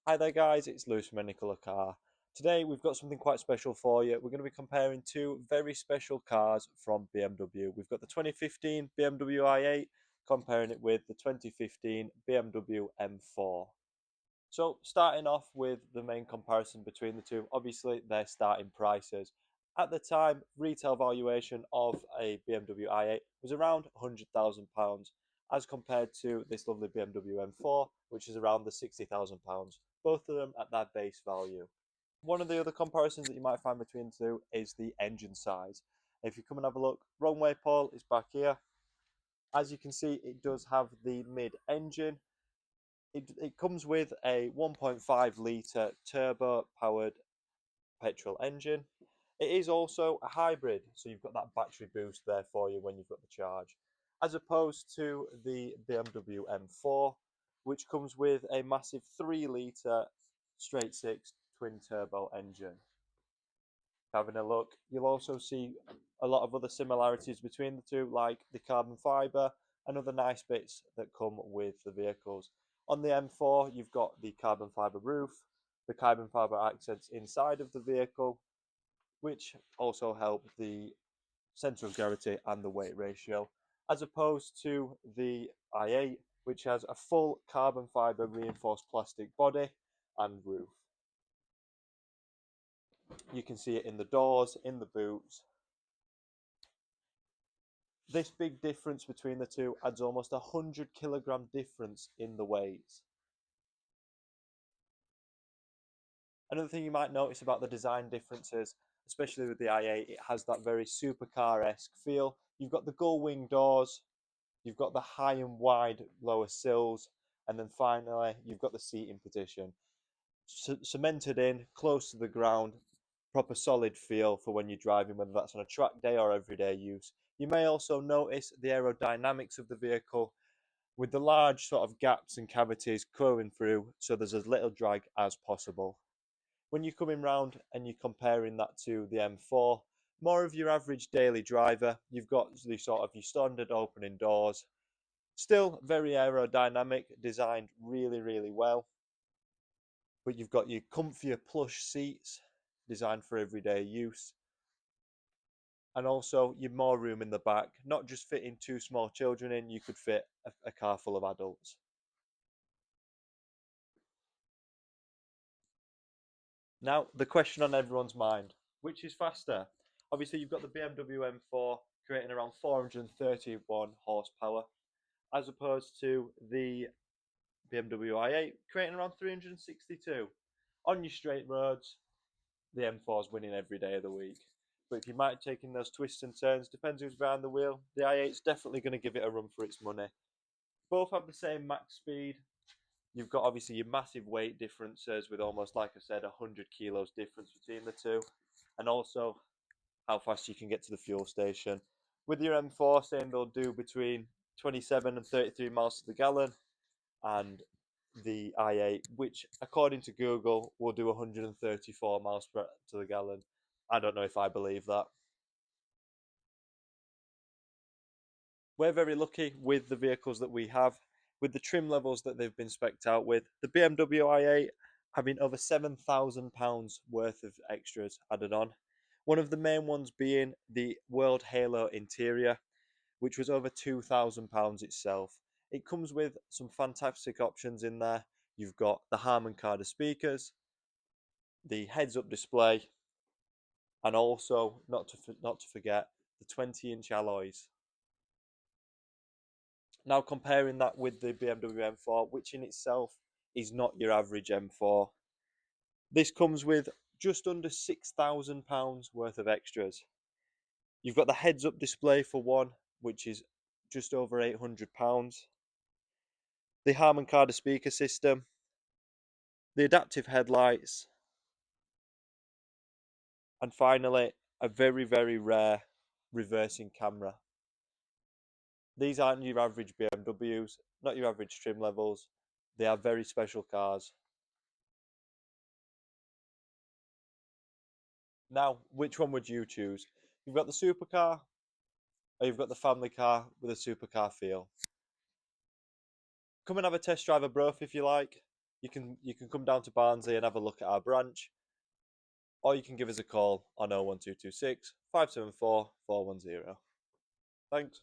Hi there guys, it's Lewis from Nicola Car. Today we've got something quite special for you. We're going to be comparing two very special cars from BMW. We've got the 2015 BMW i8 comparing it with the 2015 BMW M4. So starting off with the main comparison between the two, obviously their starting prices. At the time, retail valuation of a BMW i8 was around £100,000 as compared to this lovely BMW M4, which is around the £60,000. Both of them at that base value. One of the other comparisons that you might find between the two is the engine size. If you come and have a look, wrong way Paul is back here. As you can see, it does have the mid-engine. It comes with a 1.5 litre turbo powered petrol engine. It is also a hybrid, so you've got that battery boost there for you when you've got the charge, as opposed to the BMW M4, which comes with a massive 3 litre straight six twin turbo engine. Having a look, you'll also see a lot of other similarities between the two, like the carbon fibre and other nice bits that come with the vehicles. On the M4, you've got the carbon fibre roof, the carbon fibre accents inside of the vehicle, which also help the centre of gravity and the weight ratio, as opposed to the i8, which has a full carbon fibre reinforced plastic body and roof. You can see it in the doors, in the boots. This big difference between the two adds almost 100 kilogram difference in the weights. Another thing you might notice about the design differences, especially with the i8, it has that very supercar-esque feel. You've got the gull wing doors, you've got the high and wide lower sills, and then finally you've got the seating position. Cemented in, close to the ground, proper solid feel for when you're driving, whether that's on a track day or everyday use. You may also notice the aerodynamics of the vehicle with the large sort of gaps and cavities curving through, so there's as little drag as possible. When you're coming round and you're comparing that to the M4, more of your average daily driver, you've got the sort of your standard opening doors, still very aerodynamic, designed really, really well. But you've got your comfier plush seats designed for everyday use. And also you've more room in the back, not just fitting two small children in, you could fit a car full of adults. Now, the question on everyone's mind, which is faster? Obviously, you've got the BMW M4 creating around 431 horsepower, as opposed to the BMW i8 creating around 362. On your straight roads, the M4 is winning every day of the week. But if you might take in those twists and turns, depends who's behind the wheel, the i8 is definitely going to give it a run for its money. Both have the same max speed. You've got obviously your massive weight differences with almost, like I said, 100 kilos difference between the two. And also how fast you can get to the fuel station. With your M4 saying they'll do between 27 and 33 miles to the gallon, and the i8, which according to Google will do 134 miles to the gallon. I don't know if I believe that. We're very lucky with the vehicles that we have, with the trim levels that they've been specced out with. The BMW i8 having over £7,000 worth of extras added on. One of the main ones being the World Halo interior, which was over £2,000 itself. It comes with some fantastic options in there. You've got the Harman Kardon speakers, the heads-up display, and also not to forget the 20-inch alloys. Now comparing that with the BMW M4, which in itself is not your average M4, this comes with just under £6,000 worth of extras. You've got the heads-up display for one, which is just over £800. The Harman Kardon speaker system, the adaptive headlights, and finally a very, very rare reversing camera. These aren't your average BMWs, not your average trim levels. They are very special cars. Now, which one would you choose? You've got the supercar, or you've got the family car with a supercar feel. Come and have a test drive of both if you like. you can come down to Barnsley and have a look at our branch, or you can give us a call on 01226 574 410. Thanks.